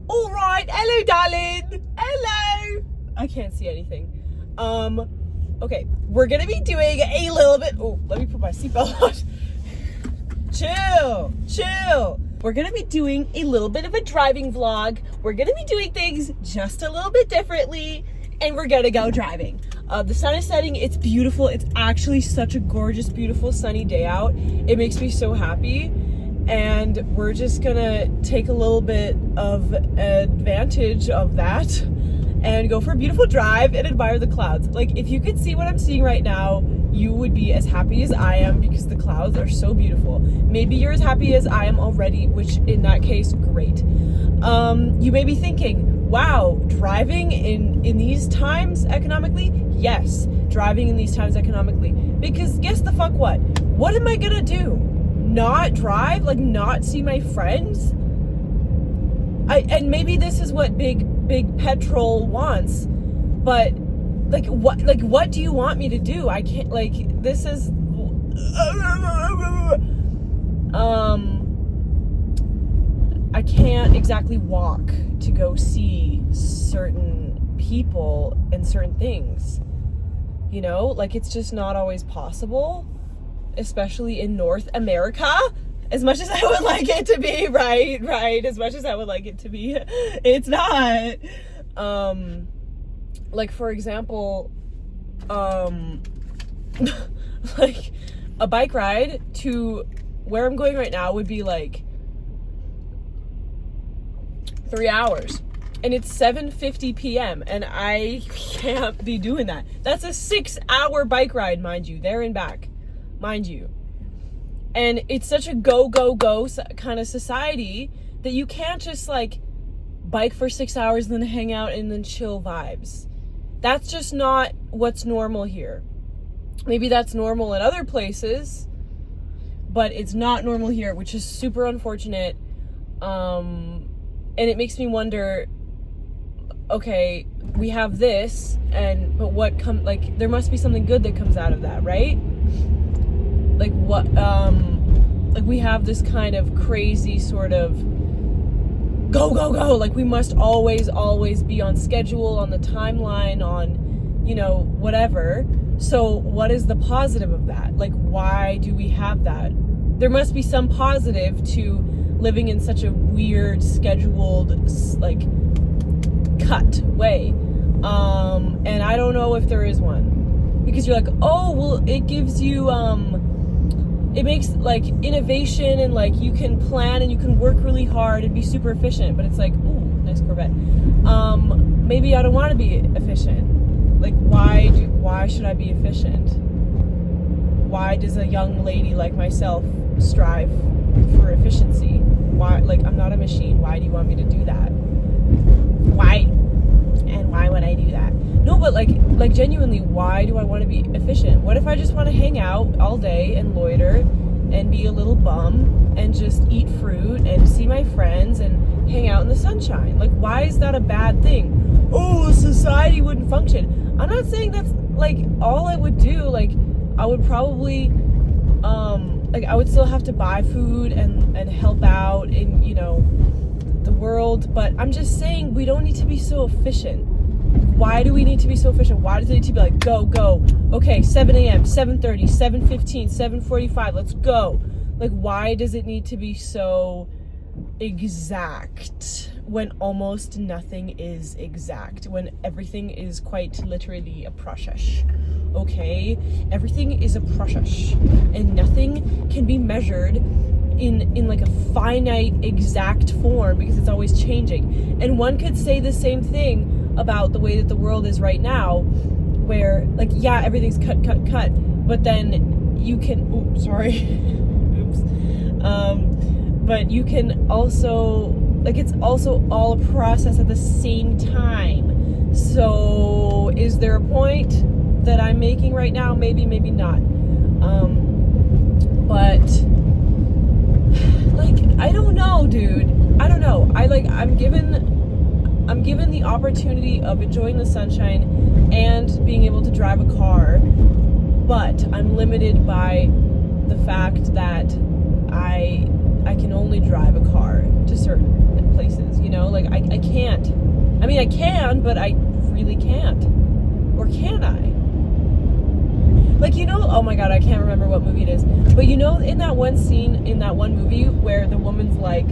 All right, hello, darling. Hello. I can't see anything. Okay, we're gonna be doing a little bit. Oh, let me put my seatbelt on. Chill. We're gonna be doing a little bit of a driving vlog. We're gonna be doing things just a little bit differently, and we're gonna go driving. The sun is setting. It's beautiful. It's actually such a gorgeous, beautiful, sunny day out. It makes me so happy. And we're just gonna take a little bit of advantage of that and go for a beautiful drive and admire the clouds. Like, if you could see what I'm seeing right now, you would be as happy as I am because the clouds are so beautiful. Maybe you're as happy as I am already, which in that case, great. You may be thinking, wow, driving in these times economically? Yes, driving in these times economically. Because guess the fuck what? What am I gonna do? Not drive? Like, not see my friends? And maybe this is what big petrol wants, but what do you want me to do? I can't, like, this is I can't exactly walk to go see certain people and certain things, you know, like, it's just not always possible, especially in North America. As much as I would like it to be, right, as much as I would like it to be, it's not. Like, for example, like, a bike ride to where I'm going right now would be like 3 hours, and it's 7:50 p.m. and I can't be doing that. That's a 6-hour bike ride, mind you, there and back, mind you. And it's such a go kind of society that you can't just, like, bike for 6 hours and then hang out and then chill vibes. That's just not what's normal here. Maybe that's normal in other places, but it's not normal here, which is super unfortunate. And it makes me wonder, okay, we have this, but what there must be something good that comes out of that, right? Like, what, like, we have this kind of crazy sort of go, like, we must always be on schedule, on the timeline, on, you know, whatever. So what is the positive of that? Like, why do we have that? There must be some positive to living in such a weird, scheduled, like, cut way. And I don't know if there is one. Because you're like, oh, well, it gives you, it makes, like, innovation, and, like, you can plan and you can work really hard and be super efficient. But it's like, ooh, nice Corvette. Maybe I don't want to be efficient. Like, why should I be efficient? Why does a young lady like myself strive for efficiency? Why? Like, I'm not a machine. Why do you want me to do that? Why? And why would I do that? No, but like genuinely, why do I want to be efficient? What if I just want to hang out all day and loiter and be a little bum and just eat fruit and see my friends and hang out in the sunshine? Like, why is that a bad thing? Oh, society wouldn't function. I'm not saying that's, like, all I would do. Like, I would probably, like, I would still have to buy food and help out in, you know, the world, but I'm just saying we don't need to be so efficient. Why do we need to be so efficient? Why does it need to be like, go, okay, 7 a.m., 7:30, 7:15, 7:45, let's go? Like, why does it need to be so exact when almost nothing is exact, when everything is quite literally a process? Okay, everything is a process, and nothing can be measured in like a finite exact form because it's always changing. And one could say the same thing about the way that the world is right now, where, like, yeah, everything's cut, but then you can, but you can also, like, it's also all a process at the same time. So is there a point that I'm making right now? Maybe not. But, like, I don't know, dude. I don't know. I'm given the opportunity of enjoying the sunshine and being able to drive a car, but I'm limited by the fact that I can only drive a car to certain places, you know? like, I can't. I mean, I can, but I really can't. Or can I? Like, you know, oh my god, I can't remember what movie it is. But you know, in that one scene, in that one movie, where the woman's like,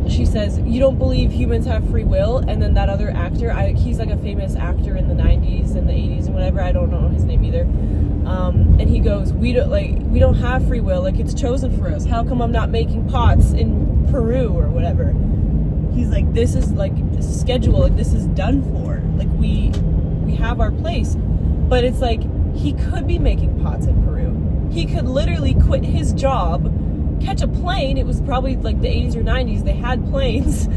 she says, you don't believe humans have free will? And then that other actor, he's like a famous actor in the 90s and the 80s and whatever, I don't know his name either. And he goes, we don't have free will, like, it's chosen for us. How come I'm not making pots in Peru or whatever? He's like, this is like scheduled, like this is done for. Like we have our place. But it's like, he could be making pots in Peru. He could literally quit his job, catch a plane. It was probably like the 80s or 90s. They had planes.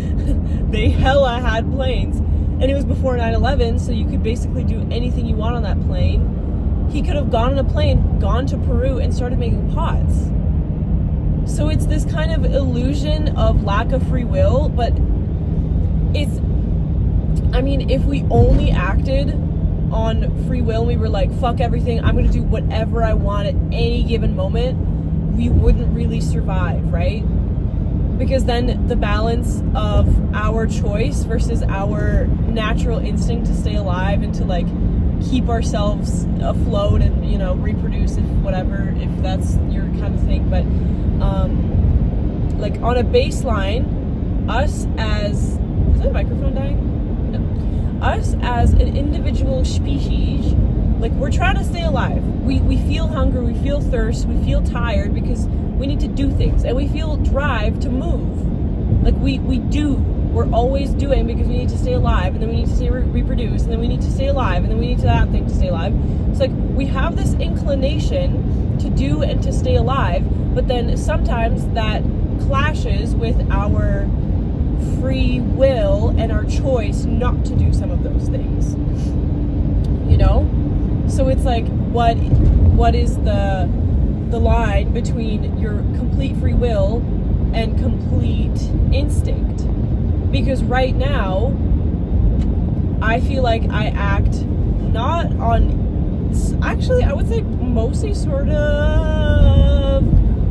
They hella had planes. And it was before 9/11, so you could basically do anything you want on that plane. He could have gone on a plane, gone to Peru, and started making pots. So it's this kind of illusion of lack of free will, but it's, I mean, if we only acted on free will, we were like, fuck everything, I'm gonna do whatever I want at any given moment, we wouldn't really survive, right? Because then the balance of our choice versus our natural instinct to stay alive and to like keep ourselves afloat and, you know, reproduce, if whatever, if that's your kind of thing, but like on a baseline, us as, is that microphone dying? No. Us as an individual species, like, we're trying to stay alive. We feel hunger, we feel thirst, we feel tired because we need to do things, and we feel drive to move. Like, we're always doing because we need to stay alive, and then we need to reproduce, and then we need to stay alive, and then we need to that thing to stay alive. It's like, we have this inclination to do and to stay alive, but then sometimes that clashes with our free will and our choice not to do some of those things, you know? So it's like, what is the line between your complete free will and complete instinct? Because right now, I feel like I act not on, actually, I would say mostly sort of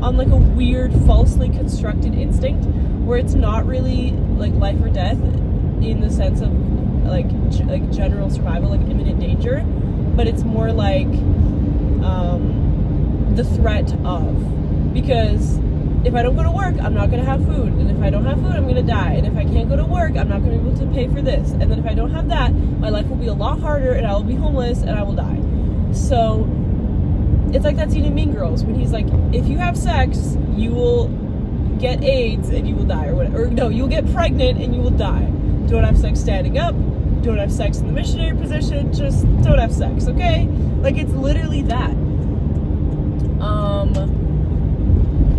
on like a weird, falsely constructed instinct, where it's not really like life or death in the sense of like general survival, like imminent danger, but it's more like the threat of, because if I don't go to work, I'm not going to have food, and if I don't have food, I'm going to die, and if I can't go to work, I'm not going to be able to pay for this, and then if I don't have that, my life will be a lot harder, and I will be homeless, and I will die. So it's like that scene in Mean Girls when he's like, if you have sex, you will get AIDS and you will die, or whatever. Or no, you'll get pregnant and you will die. Don't have sex standing up, don't have sex in the missionary position, just don't have sex, okay? Like, it's literally that.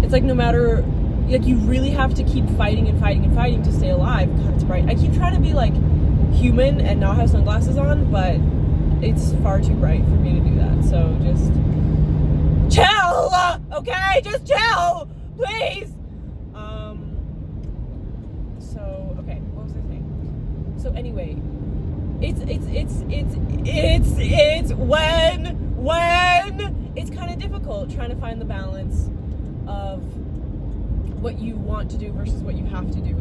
It's like, no matter, like, you really have to keep fighting and fighting and fighting to stay alive. God, it's bright. I keep trying to be like human and not have sunglasses on, but it's far too bright for me to do that. So just chill, okay? Just chill, please. So okay, what was I saying? So anyway, it's when it's kind of difficult trying to find the balance of what you want to do versus what you have to do,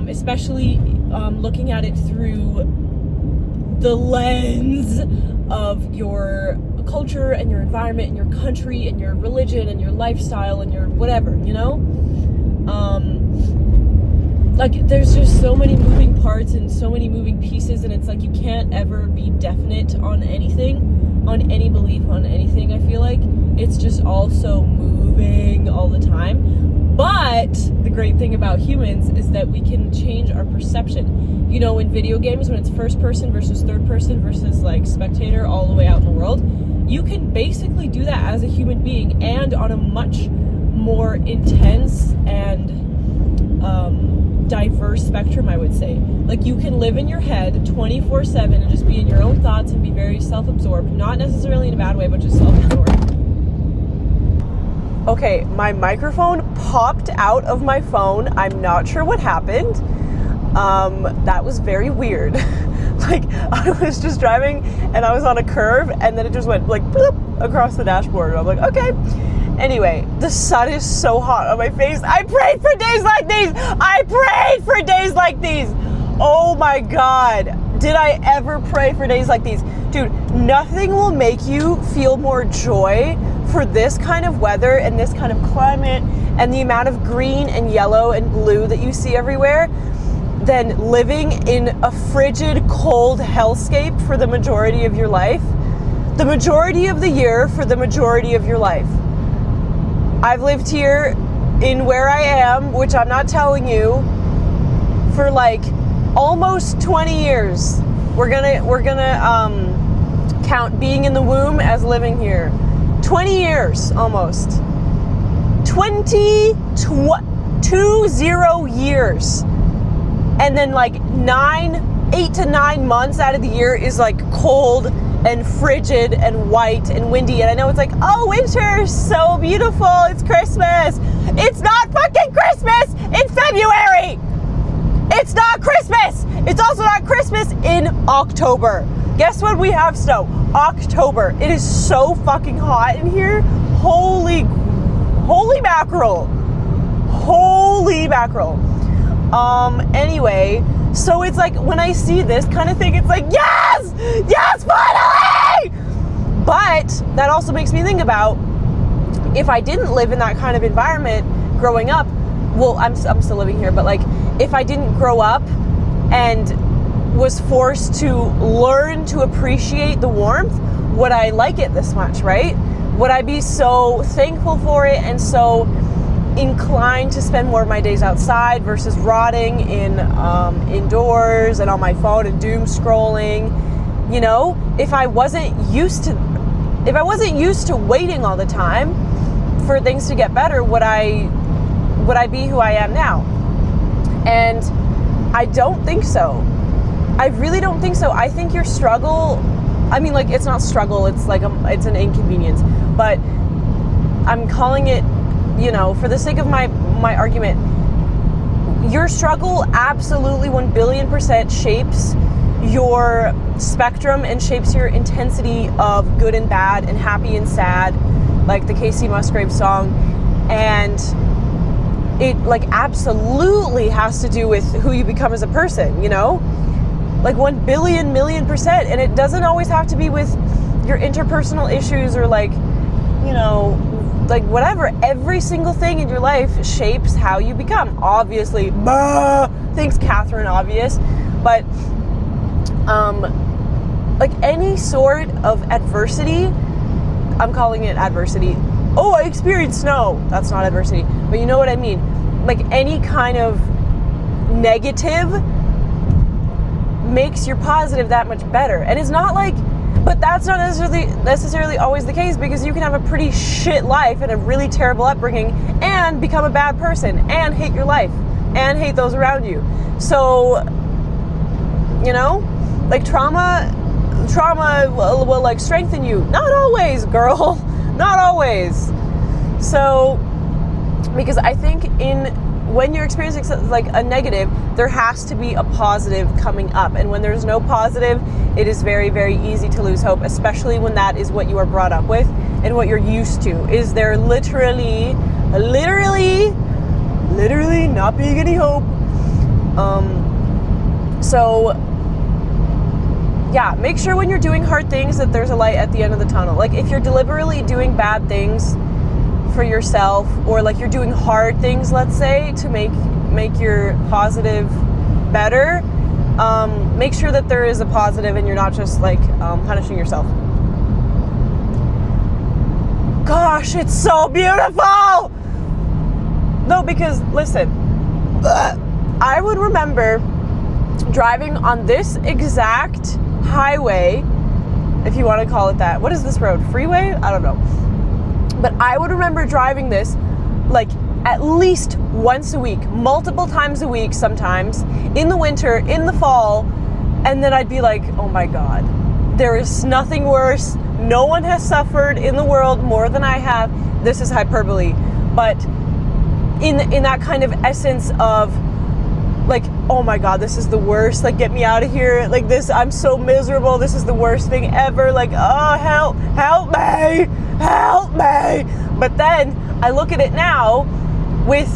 especially looking at it through the lens of your culture and your environment and your country and your religion and your lifestyle and your whatever, you know? Like, there's just so many moving parts and so many moving pieces, and it's like you can't ever be definite on anything, on any belief, on anything. I feel like it's just all so moving all the time. But the great thing about humans is that we can change our perception. You know, in video games, when it's first person versus third person versus like spectator all the way out in the world, you can basically do that as a human being, and on a much more intense and diverse spectrum, I would say. Like, you can live in your head 24/7 and just be in your own thoughts and be very self-absorbed, not necessarily in a bad way, but just self-absorbed. Okay, my microphone popped out of my phone. I'm not sure what happened. That was very weird. Like, I was just driving and I was on a curve, and then it just went like bloop across the dashboard. I'm like, okay. Anyway, the sun is so hot on my face. I prayed for days like these. I prayed for days like these. Oh my God. Did I ever pray for days like these? Dude, nothing will make you feel more joy for this kind of weather and this kind of climate and the amount of green and yellow and blue that you see everywhere than living in a frigid, cold hellscape for the majority of your life. The majority of the year for the majority of your life. I've lived here in where I am, which I'm not telling you, for like almost 20 years. We're gonna count being in the womb as living here. 20 years almost. 20 years. And then like 8 to 9 months out of the year is like cold and frigid and white and windy. And I know it's like, oh, winter, so beautiful, it's Christmas. It's not fucking Christmas in February. It's not Christmas. It's also not Christmas in October. Guess when we have snow? October. It is so fucking hot in here. Holy mackerel. Holy mackerel. Anyway, so it's like when I see this kind of thing, it's like, yes, finally! But that also makes me think about if I didn't live in that kind of environment growing up, well, I'm still living here, but like if I didn't grow up and was forced to learn to appreciate the warmth, would I like it this much, right? Would I be so thankful for it and so inclined to spend more of my days outside versus rotting in indoors and on my phone and doom scrolling? You know, if I wasn't used to waiting all the time for things to get better, would I be who I am now? And I don't think so. I really don't think so. I think your struggle, I mean, like, it's not struggle, it's like it's an inconvenience, but I'm calling it, you know, for the sake of my argument, your struggle absolutely 1 billion% shapes your spectrum and shapes your intensity of good and bad and happy and sad, like the Casey Musgrave song. And it like absolutely has to do with who you become as a person, you know, like 1 billion million%. And it doesn't always have to be with your interpersonal issues or like, you know, like whatever. Every single thing in your life shapes how you become. Obviously, thanks Catherine, obvious, but like any sort of adversity, I'm calling it adversity. Oh, I experienced snow. That's not adversity, but you know what I mean. Like any kind of negative makes your positive that much better. And it's not like, but that's not necessarily always the case, because you can have a pretty shit life and a really terrible upbringing and become a bad person and hate your life and hate those around you. So, you know, like trauma will like strengthen you. Not always, girl. Not always. So, because I think when you're experiencing like a negative, there has to be a positive coming up. And when there's no positive, it is very, very easy to lose hope, especially when that is what you are brought up with and what you're used to. Is there literally not being any hope. So yeah, make sure when you're doing hard things that there's a light at the end of the tunnel. Like if you're deliberately doing bad things for yourself, or like you're doing hard things, let's say, to make your positive better, make sure that there is a positive and you're not just like punishing yourself. Gosh, it's so beautiful! No, because listen, I would remember driving on this exact highway, if you want to call it that. What is this road? Freeway? I don't know. But I would remember driving this like at least once a week, multiple times a week sometimes, in the winter, in the fall, and then I'd be like, oh my God, there is nothing worse. No one has suffered in the world more than I have. This is hyperbole, but in that kind of essence of like, oh my God, this is the worst, like get me out of here, like this, I'm so miserable, this is the worst thing ever, like, oh, help me. But then I look at it now with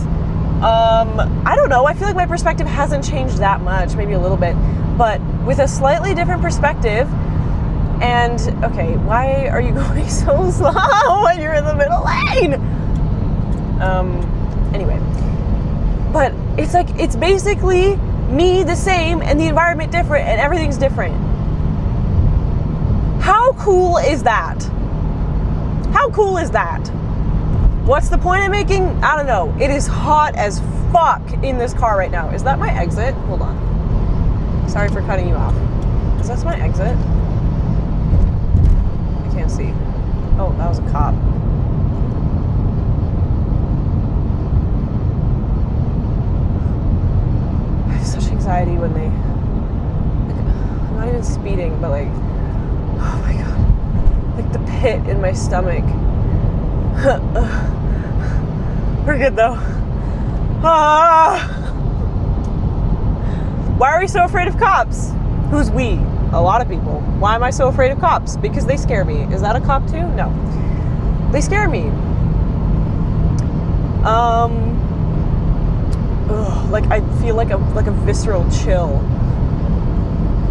I don't know. I feel like my perspective hasn't changed that much, maybe a little bit, but with a slightly different perspective. And okay, why are you going so slow when you're in the middle lane? Anyway, but it's like, it's basically me the same and the environment different and everything's different. How cool is that? How cool is that? What's the point of making? I don't know. It is hot as fuck in this car right now. Is that my exit? Hold on. Sorry for cutting you off. Is that my exit? I can't see. Oh, that was a cop. I have such anxiety when they... Like, I'm not even speeding, but like... Oh my god. Like the pit in my stomach. We're good though. Why are we so afraid of cops? Who's we? A lot of people. Why am I so afraid of cops? Because they scare me. Is that a cop too? No. They scare me. Like I feel like a visceral chill.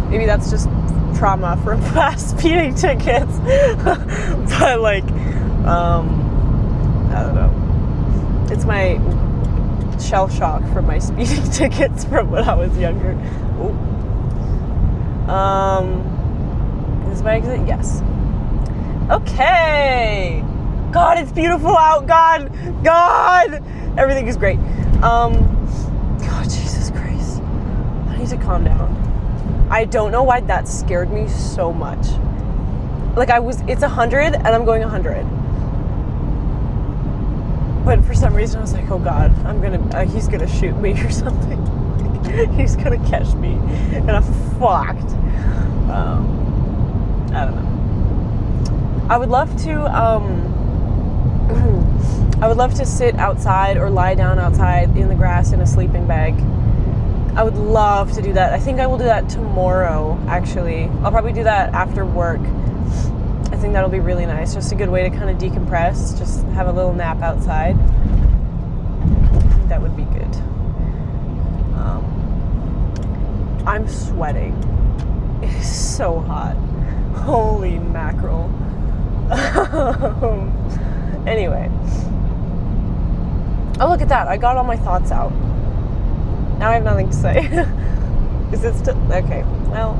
Maybe that's just trauma from past speeding tickets. But like, I don't know. It's my shell shock from my speeding tickets from when I was younger. Ooh. Is my exit? Yes. Okay. God, it's beautiful out. God. Everything is great. God, Jesus Christ. I need to calm down. I don't know why that scared me so much. Like it's 100 and I'm going 100. But for some reason I was like, oh God, he's gonna shoot me or something. He's gonna catch me and I'm fucked. I don't know. I would love to sit outside or lie down outside in the grass in a sleeping bag. I would love to do that. I think I will do that tomorrow, actually. I'll probably do that after work. I think that'll be really nice. Just a good way to kind of decompress. Just have a little nap outside. I think that would be good. I'm sweating. It is so hot. Holy mackerel. Anyway. Oh, look at that. I got all my thoughts out. Now I have nothing to say. Is it still... Okay. Well,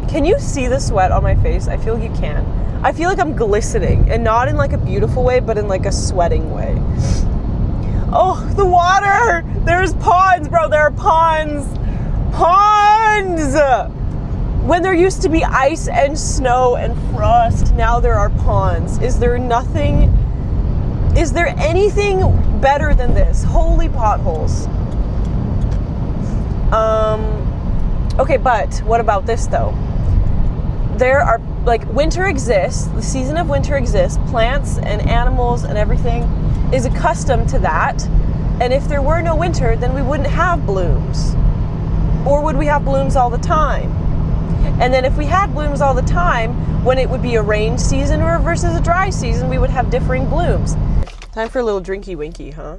can you see the sweat on my face? I feel like you can. I feel like I'm glistening, and not in like a beautiful way, but in like a sweating way. Oh, the water! There's ponds, bro. There are ponds. Ponds! When there used to be ice and snow and frost, now there are ponds. Is there anything better than this? Holy potholes. Okay, but what about this though? There are, like, winter exists, the season of winter exists, plants and animals and everything is accustomed to that, and if there were no winter, then we wouldn't have blooms. Or would we have blooms all the time? And then if we had blooms all the time, when it would be a rain season or versus a dry season, we would have differing blooms. Time for a little drinky winky, huh?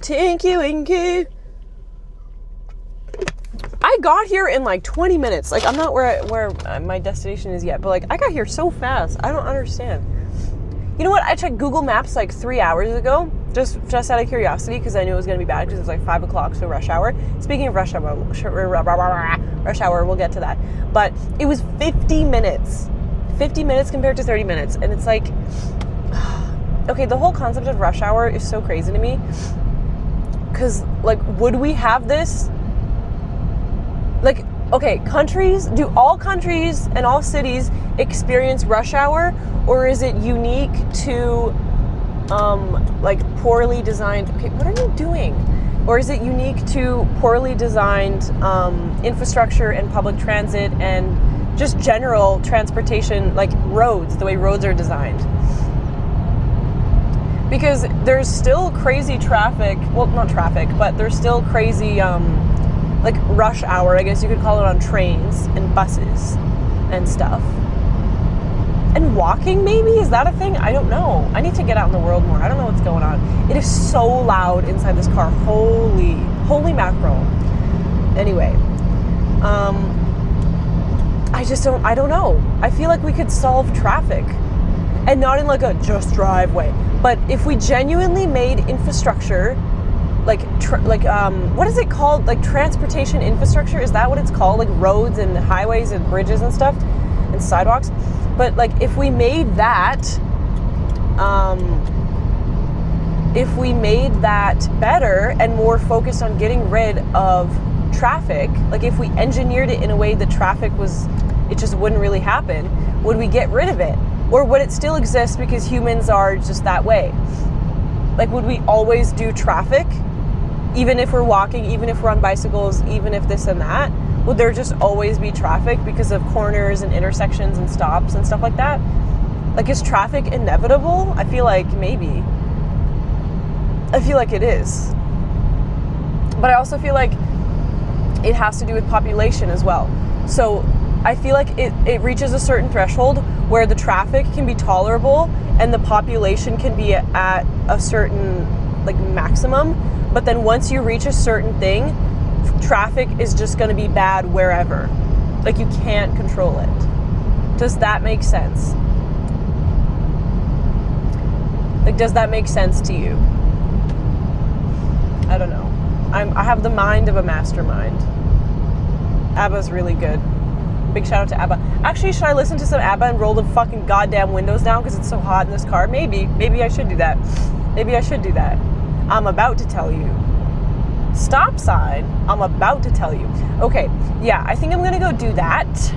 Tinky winky. I got here in like 20 minutes. Like, I'm not where my destination is yet, but like I got here so fast. I don't understand. You know what? I checked Google Maps like 3 hours ago, just out of curiosity, because I knew it was going to be bad because it was like 5 o'clock, so rush hour. Speaking of rush hour, we'll get to that. But it was 50 minutes. 50 minutes compared to 30 minutes. And it's like, okay, the whole concept of rush hour is so crazy to me. Because, like, would we have this? Like, okay, do all countries and all cities experience rush hour, or is it unique to, like, poorly designed, okay, what are you doing? Or is it unique to poorly designed infrastructure and public transit and just general transportation, like roads, the way roads are designed? Because there's still crazy traffic, well, not traffic, but there's still crazy, like rush hour, I guess you could call it, on trains and buses and stuff. And walking, maybe? Is that a thing? I don't know. I need to get out in the world more. I don't know what's going on. It is so loud inside this car. Holy mackerel. Anyway, I don't know. I feel like we could solve traffic. And not in like a just drive way. But if we genuinely made infrastructure, what is it called? Like transportation infrastructure? Is that what it's called? Like roads and highways and bridges and stuff and sidewalks? But like if we made that better and more focused on getting rid of traffic, like if we engineered it in a way that it just wouldn't really happen, would we get rid of it? Or would it still exist because humans are just that way? Like, would we always do traffic? Even if we're walking, even if we're on bicycles, even if this and that? Would there just always be traffic because of corners and intersections and stops and stuff like that? Like, is traffic inevitable? I feel like maybe. I feel like it is. But I also feel like it has to do with population as well. So I feel like it reaches a certain threshold where the traffic can be tolerable and the population can be at a certain like maximum. But then once you reach a certain thing, traffic is just going to be bad wherever. Like you can't control it. Does that make sense? Like, does that make sense to you? I don't know. I have the mind of a mastermind. ABBA's really good. Big shout out to ABBA. Actually, should I listen to some ABBA and roll the fucking goddamn windows down because it's so hot in this car? Maybe I should do that. I'm about to tell you. Stop sign. I'm about to tell you. Okay, yeah, I think I'm gonna go do that.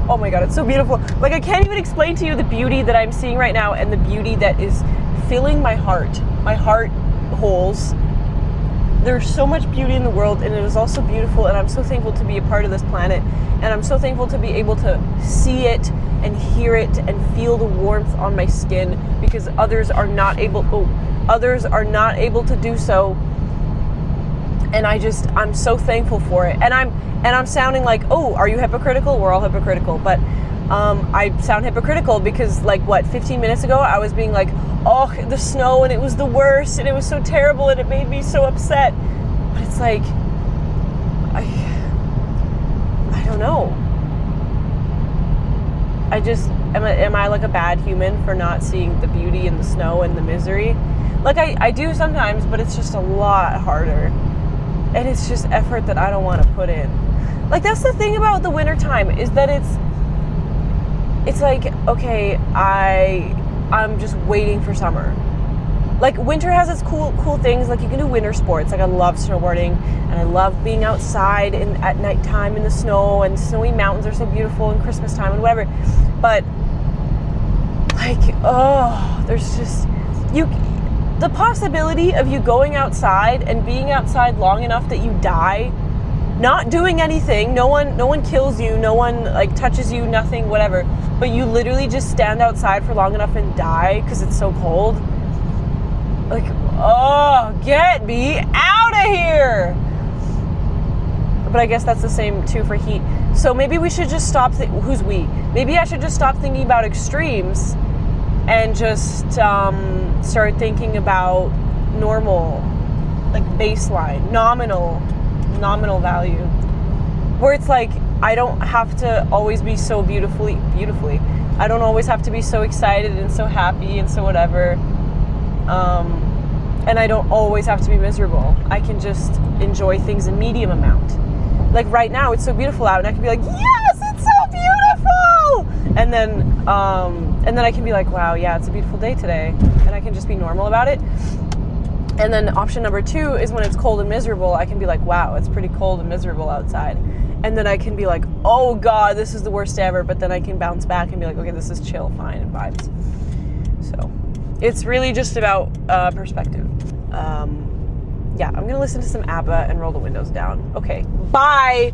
Oh my god, it's so beautiful. Like, I can't even explain to you the beauty that I'm seeing right now and the beauty that is filling my heart. My heart holes. There's so much beauty in the world, and it is also beautiful, and I'm so thankful to be a part of this planet, and I'm so thankful to be able to see it and hear it and feel the warmth on my skin because others are not able to do so. And I'm so thankful for it. And I'm sounding like, oh, are you hypocritical? We're all hypocritical. But I sound hypocritical because 15 minutes ago I was being like, oh, the snow and it was the worst and it was so terrible and it made me so upset. But it's like, I don't know. Am I like a bad human for not seeing the beauty in the snow and the misery? Like I do sometimes, but it's just a lot harder. And it's just effort that I don't want to put in. Like, that's the thing about the winter time is that it's like, okay, I'm just waiting for summer. Like, winter has its cool things. Like, you can do winter sports. Like, I love snowboarding and I love being outside at nighttime in the snow, and snowy mountains are so beautiful, and Christmas time and whatever. But like, there's just the possibility of you going outside and being outside long enough that you die, not doing anything, no one kills you, no one like touches you, nothing, whatever, but you literally just stand outside for long enough and die because it's so cold. Like, oh, get me out of here. But I guess that's the same too for heat. So maybe we should just stop, who's we? Maybe I should just stop thinking about extremes and just start thinking about normal, like baseline, nominal value, where it's like I don't have to always be so beautifully. I don't always have to be so excited and so happy and so whatever. And I don't always have to be miserable. I can just enjoy things in medium amount. Like right now, it's so beautiful out, and I can be like, yes, it's so beautiful. And then I can be like, wow, yeah, it's a beautiful day today, and I can just be normal about it. And then option number 2 is when it's cold and miserable, I can be like, wow, it's pretty cold and miserable outside. And then I can be like, oh God, this is the worst day ever. But then I can bounce back and be like, okay, this is chill, fine, and vibes. So it's really just about perspective. Yeah, I'm going to listen to some ABBA and roll the windows down. Okay, bye.